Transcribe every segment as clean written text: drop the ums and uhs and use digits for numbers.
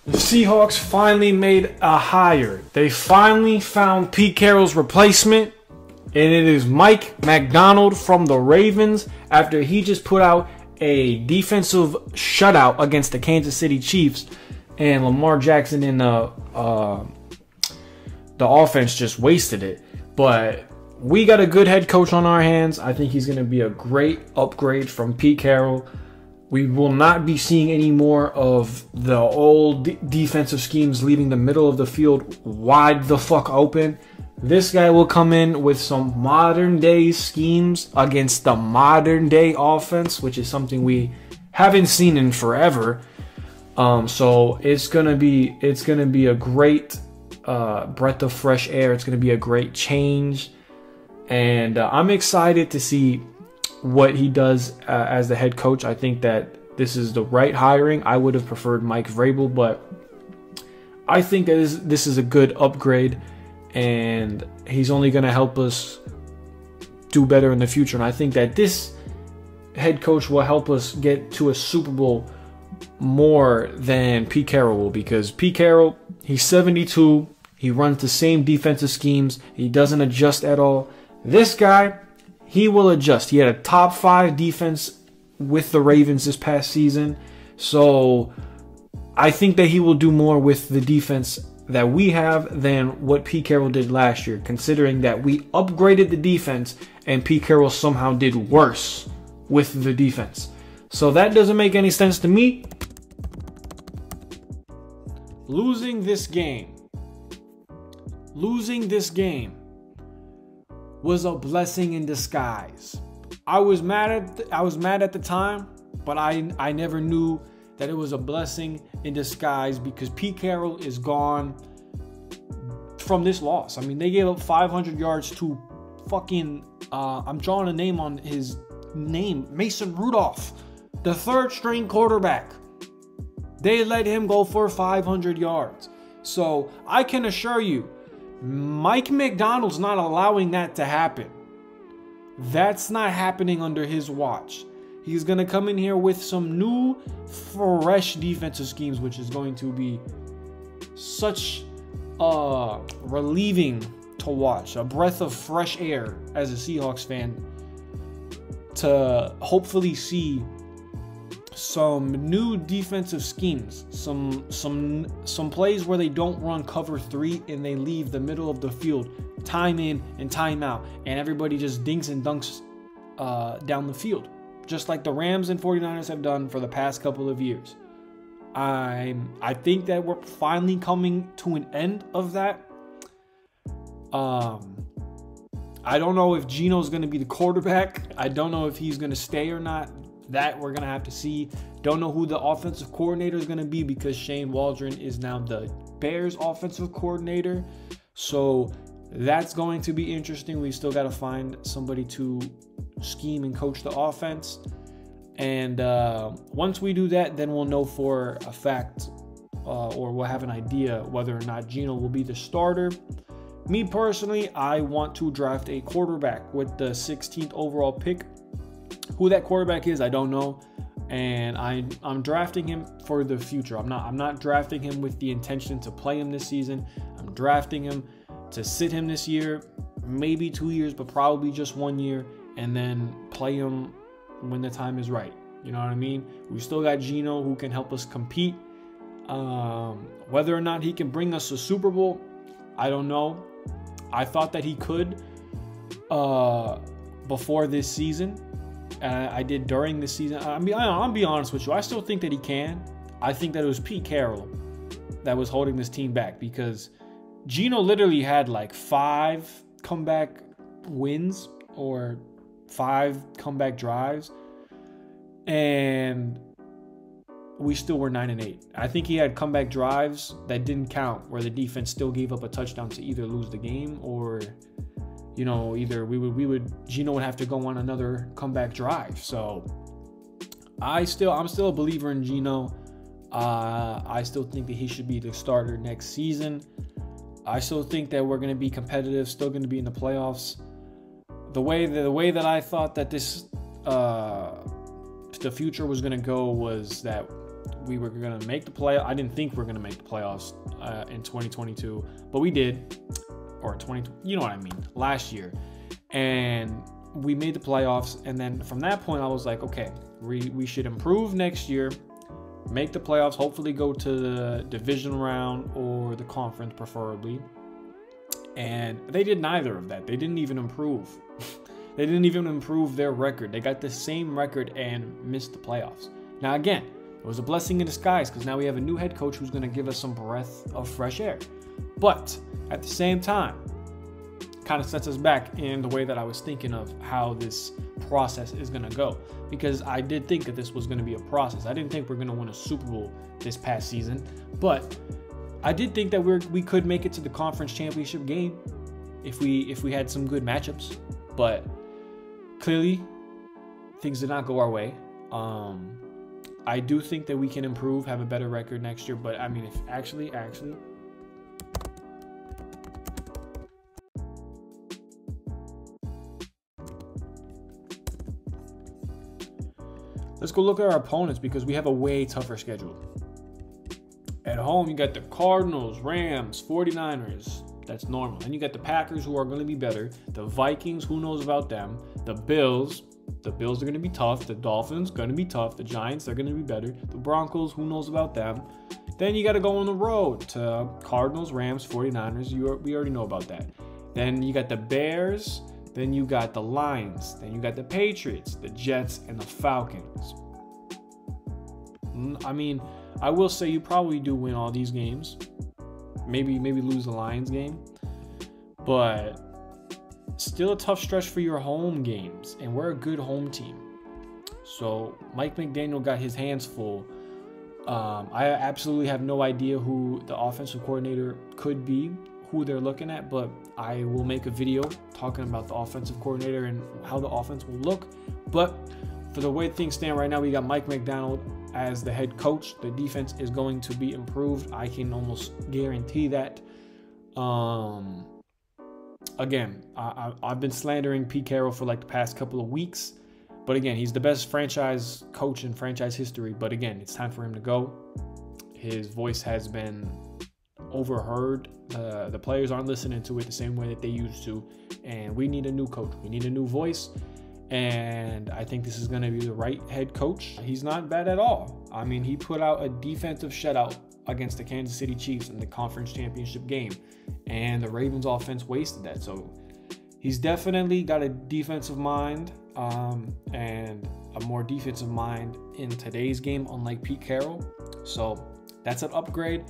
The Seahawks finally made a hire. They finally found Pete Carroll's replacement, and it is Mike Macdonald from the Ravens after he just put out a defensive shutout against the Kansas City Chiefs, and Lamar Jackson in the offense just wasted it. But we got a good head coach on our hands. I think he's going to be a great upgrade from Pete Carroll. We will not be seeing any more of the old defensive schemes leaving the middle of the field wide the fuck open. This guy will come in with some modern day schemes against the modern day offense, which is something we haven't seen in forever. So it's gonna be a great breath of fresh air. It's gonna be a great change, and I'm excited to see what he does as the head coach. I think that this is the right hiring. I would have preferred Mike Vrabel, but I think that this is a good upgrade, and he's only going to help us do better in the future. And I think that this head coach will help us get to a Super Bowl more than Pete Carroll will, because Pete Carroll, he's 72. He runs the same defensive schemes. He doesn't adjust at all. This guy, he will adjust. He had a top 5 defense with the Ravens this past season. So I think that he will do more with the defense that we have than what Pete Carroll did last year, considering that we upgraded the defense and Pete Carroll somehow did worse with the defense. So that doesn't make any sense to me. Losing this game was a blessing in disguise. I was mad at the time, but I never knew that it was a blessing in disguise, because Pete Carroll is gone from this loss. I mean, they gave up 500 yards to fucking I'm drawing a name on his name, Mason Rudolph, the 3rd string quarterback. They let him go for 500 yards. So I can assure you, Mike Macdonald's not allowing that to happen. That's not happening under his watch. He's going to come in here with some new, fresh defensive schemes, which is going to be such relieving to watch. A breath of fresh air as a Seahawks fan to hopefully see some new defensive schemes, some plays where they don't run cover 3 and they leave the middle of the field time in and time out, and everybody just dinks and dunks down the field, just like the Rams and 49ers have done for the past couple of years. I think that we're finally coming to an end of that. I don't know if Geno's going to be the quarterback. I don't know if he's going to stay or not. That we're going to have to see. Don't know who the offensive coordinator is going to be, because Shane Waldron is now the Bears offensive coordinator. So that's going to be interesting. We still got to find somebody to scheme and coach the offense. And once we do that, then we'll know for a fact, or we'll have an idea whether or not Geno will be the starter. Me personally, I want to draft a quarterback with the 16th overall pick. Who that quarterback is, I don't know, and I'm drafting him for the future. I'm not drafting him with the intention to play him this season. I'm drafting him to sit him this year, maybe 2 years, but probably just 1 year, and then play him when the time is right. You know what I mean? We still got Geno, who can help us compete. Whether or not he can bring us a Super Bowl, I don't know. I thought that he could before this season. I did during this season. I'll be honest with you. I still think that he can. I think that it was Pete Carroll that was holding this team back, because Geno literally had like 5 comeback wins or 5 comeback drives, and we still were 9-8. I think he had comeback drives that didn't count, where the defense still gave up a touchdown to either lose the game, or you know, either Geno would have to go on another comeback drive. So I'm still a believer in Geno. I still think that he should be the starter next season. I still think that we're going to be competitive, still going to be in the playoffs. The way that I thought that this the future was going to go was that we were going to make the play. I didn't think we were going to make the playoffs in 2022, but we did. Or 20, you know what I mean, last year. And we made the playoffs. And then from that point, I was like, okay, we should improve next year, make the playoffs, hopefully go to the division round or the conference preferably. And they did neither of that. They didn't even improve. They didn't even improve their record. They got the same record and missed the playoffs. Now, again, it was a blessing in disguise because now we have a new head coach who's going to give us some breath of fresh air. But at the same time, kind of sets us back in the way that I was thinking of how this process is going to go. Because I did think that this was going to be a process. I didn't think we're going to win a Super Bowl this past season. But I did think that we could make it to the conference championship game if we had some good matchups. But clearly, things did not go our way. I do think that we can improve, have a better record next year. But I mean, if actually, let's go look at our opponents because we have a way tougher schedule. At home, you got the Cardinals, Rams, 49ers. That's normal. And you got the Packers, who are going to be better. The Vikings, who knows about them. The Bills are going to be tough. The Dolphins, going to be tough. The Giants, they're going to be better. The Broncos, who knows about them. Then you got to go on the road to Cardinals, Rams, 49ers. We already know about that. Then you got the Bears. Then you got the Lions. Then you got the Patriots, the Jets, and the Falcons. I mean, I will say you probably do win all these games. Maybe lose the Lions game. But still a tough stretch for your home games. And we're a good home team. So Mike McDaniel got his hands full. I absolutely have no idea who the offensive coordinator could be, who they're looking at, but I will make a video talking about the offensive coordinator and how the offense will look. But for the way things stand right now, we got Mike Macdonald as the head coach. The defense is going to be improved. I can almost guarantee that. Again, I've been slandering Pete Carroll for like the past couple of weeks. But again, he's the best franchise coach in franchise history. But again, it's time for him to go. His voice has been overheard. The players aren't listening to it the same way that they used to. And we need a new coach. We need a new voice. And I think this is going to be the right head coach. He's not bad at all. I mean, he put out a defensive shutout against the Kansas City Chiefs in the conference championship game. And the Ravens offense wasted that. So he's definitely got a defensive mind and a more defensive mind in today's game, unlike Pete Carroll. So that's an upgrade.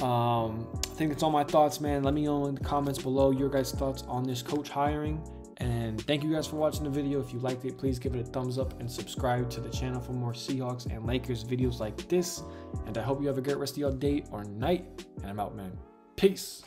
I think that's all my thoughts, man. Let me know in the comments below your guys' thoughts on this coach hiring. And thank you guys for watching the video. If you liked it, please give it a thumbs up and subscribe to the channel for more Seahawks and Lakers videos like this. And I hope you have a great rest of your day or night. And I'm out, man. Peace.